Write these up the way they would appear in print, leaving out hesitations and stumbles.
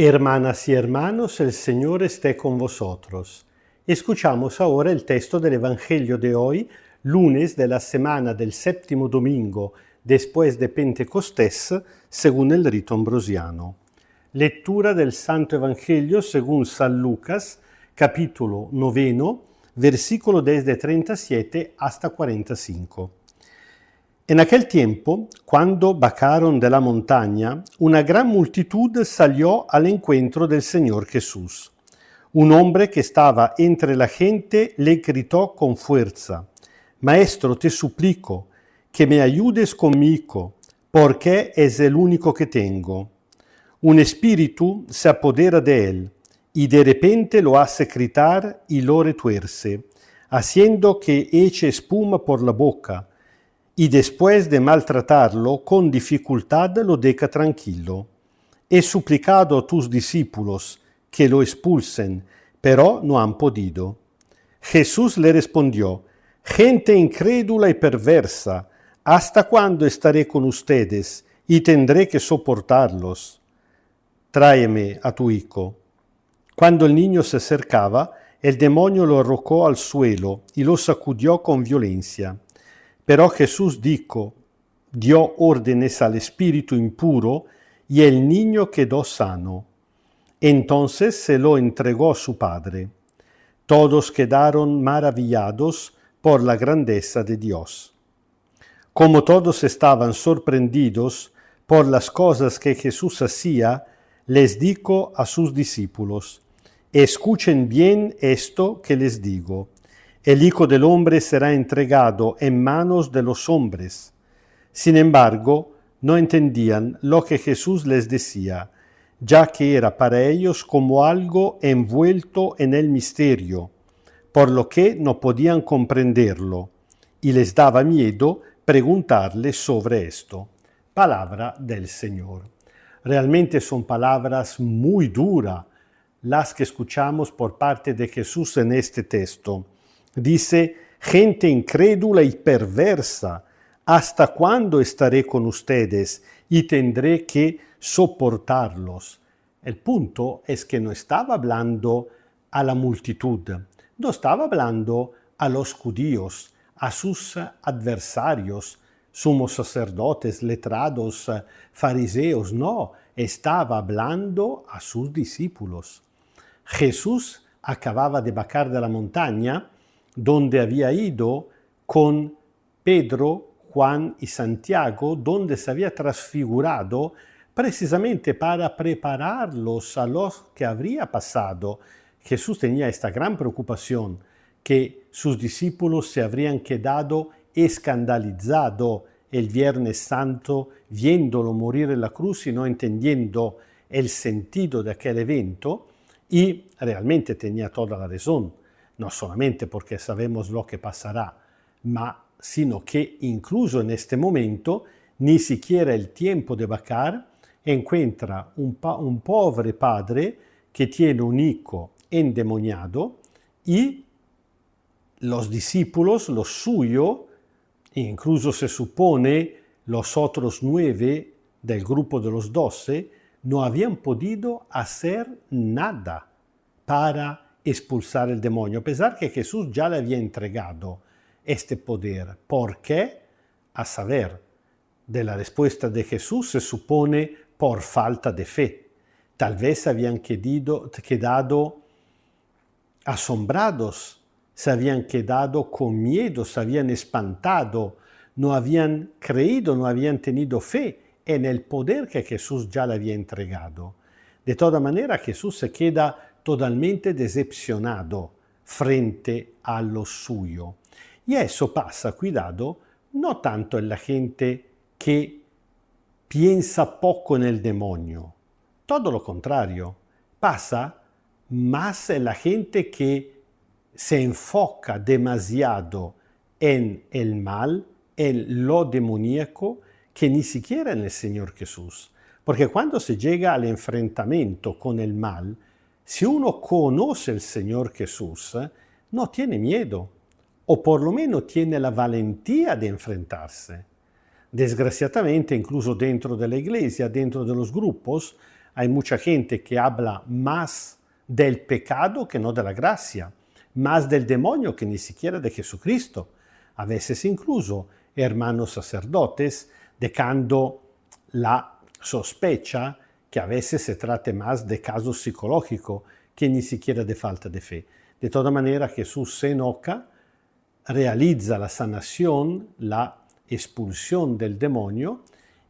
Hermanas y hermanos, el Señor esté con vosotros. Escuchamos ahora el texto del Evangelio de hoy, lunes de la semana del séptimo domingo después de Pentecostés, según el rito ambrosiano. Lectura del Santo Evangelio según San Lucas, capítulo 9, versículo desde 37 hasta 45. En aquel tiempo, cuando bajaron de la montaña, una gran multitud salió al encuentro del Señor Jesús. Un hombre que estaba entre la gente le gritó con fuerza: «Maestro, te suplico que me ayudes con mi hijo, porque es el único que tengo. Un espíritu se apodera de él y de repente lo hace gritar y lo retuerce, haciendo que eche espuma por la boca, y después de maltratarlo, con dificultad lo deja tranquilo. He suplicado a tus discípulos que lo expulsen, pero no han podido». Jesús le respondió: «Gente incrédula y perversa, ¿hasta cuándo estaré con ustedes y tendré que soportarlos? Tráeme a tu hijo». Cuando el niño se acercaba, el demonio lo arrojó al suelo y lo sacudió con violencia. Pero Jesús dio órdenes al espíritu impuro y el niño quedó sano. Entonces se lo entregó a su padre. Todos quedaron maravillados por la grandeza de Dios. Como todos estaban sorprendidos por las cosas que Jesús hacía, les dijo a sus discípulos: «Escuchen bien esto que les digo. El Hijo del Hombre será entregado en manos de los hombres». Sin embargo, no entendían lo que Jesús les decía, ya que era para ellos como algo envuelto en el misterio, por lo que no podían comprenderlo, y les daba miedo preguntarle sobre esto. Palabra del Señor. Realmente son palabras muy duras las que escuchamos por parte de Jesús en este texto. Dice: «Gente incrédula y perversa, ¿hasta cuándo estaré con ustedes y tendré que soportarlos?» El punto es que no estaba hablando a la multitud, no estaba hablando a los judíos, a sus adversarios, sumos sacerdotes, letrados, fariseos, no, estaba hablando a sus discípulos. Jesús acababa de bajar de la montaña donde había ido con Pedro, Juan y Santiago, donde se había transfigurado precisamente para prepararlos a lo que habría pasado. Jesús tenía esta gran preocupación, que sus discípulos se habrían quedado escandalizados el Viernes Santo viéndolo morir en la cruz y no entendiendo el sentido de aquel evento, y realmente tenía toda la razón. No solamente porque sabemos lo que pasará, sino que incluso en este momento, ni siquiera el tiempo de bajar, encuentra un pobre padre que tiene un hijo endemoniado y los discípulos, los suyos, incluso se supone los otros 9 del grupo de los 12, no habían podido hacer nada para expulsar el demonio, a pesar que Jesús ya le había entregado este poder. ¿Por qué? A saber, de la respuesta de Jesús se supone por falta de fe. Tal vez habían quedado asombrados, se habían quedado con miedo, se habían espantado, no habían creído, no habían tenido fe en el poder que Jesús ya le había entregado. De toda manera, Jesús se queda totalmente decepcionado frente a lo suyo. Y eso pasa, cuidado, no tanto en la gente que piensa poco en el demonio. Todo lo contrario, pasa más en la gente que se enfoca demasiado en el mal, en lo demoníaco, que ni siquiera en el Señor Jesús. Porque cuando se llega al enfrentamiento con el mal, si uno conoce al Señor Jesús, no tiene miedo, o por lo menos tiene la valentía de enfrentarse. Desgraciadamente, incluso dentro de la iglesia, dentro de los grupos, Hay mucha gente que habla más del pecado que no de la gracia, más del demonio que ni siquiera de Jesucristo. A veces incluso hermanos sacerdotes dejando la sospecha que a veces se trate más de caso psicológico que ni siquiera de falta de fe. De toda manera, Jesús se enoja, realiza la sanación, la expulsión del demonio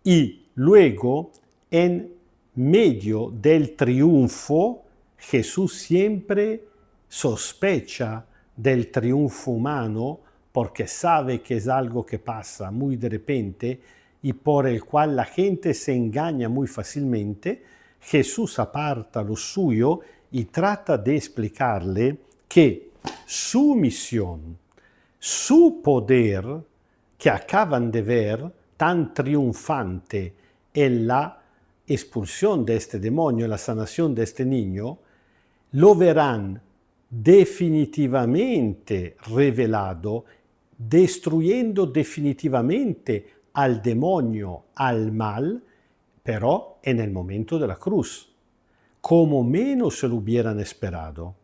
y luego, en medio del triunfo, Jesús siempre sospecha del triunfo humano porque sabe que es algo que pasa muy de repente y por el cual la gente se engaña muy fácilmente. Jesús aparta lo suyo y trata de explicarle que su misión, su poder, que acaban de ver tan triunfante en la expulsión de este demonio, en la sanación de este niño, lo verán definitivamente revelado, destruyendo definitivamente al demonio, al mal, pero en el momento de la cruz, como menos se lo hubieran esperado.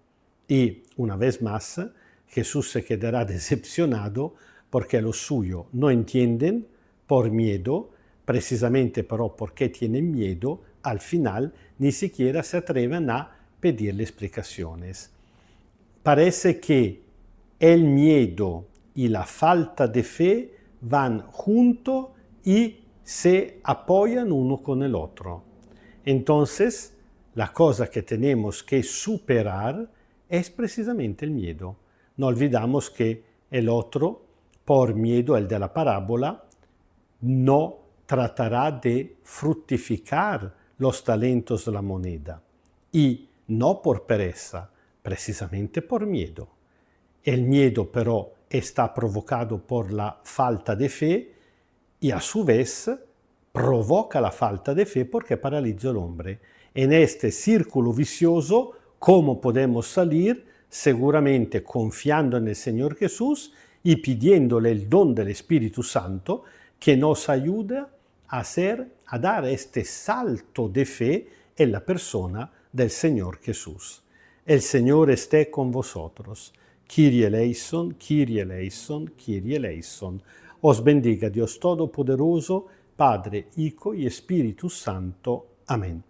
Y una vez más, Jesús se quedará decepcionado porque lo suyo no entienden por miedo, precisamente pero porque tienen miedo, al final ni siquiera se atreven a pedirle explicaciones. Parece que el miedo y la falta de fe van juntos y se apoyan uno con el otro. Entonces, la cosa que tenemos que superar es precisamente el miedo. No olvidamos que el otro, por miedo, el de la parábola, no tratará de fructificar los talentos de la moneda. Y no por pereza, precisamente por miedo. El miedo, pero, está provocado por la falta de fe y a su vez provoca la falta de fe porque paraliza al hombre. En este círculo vicioso, ¿cómo podemos salir? Seguramente confiando en el Señor Jesús y pidiéndole el don del Espíritu Santo que nos ayuda a dar este salto de fe en la persona del Señor Jesús. El Señor esté con vosotros. Kyrie eleison, Kyrie eleison, Kyrie eleison. Os bendiga Dios Todopoderoso, Padre, Hijo y Espíritu Santo. Amén.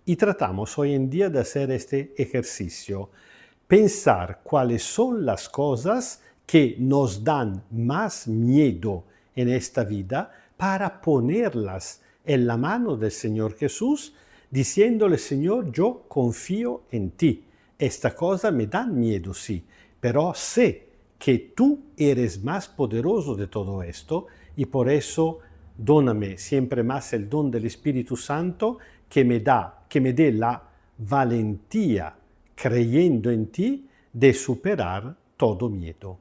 Y tratamos hoy en día de hacer este ejercicio. Pensar cuáles son las cosas que nos dan más miedo en esta vida para ponerlas en la mano del Señor Jesús, diciéndole, Señor, yo confío en ti. Esta cosa me da miedo, sí, pero sé que tú eres más poderoso de todo esto y por eso dóname siempre más el don del Espíritu Santo que me dé la valentía, creyendo en ti, de superar todo miedo.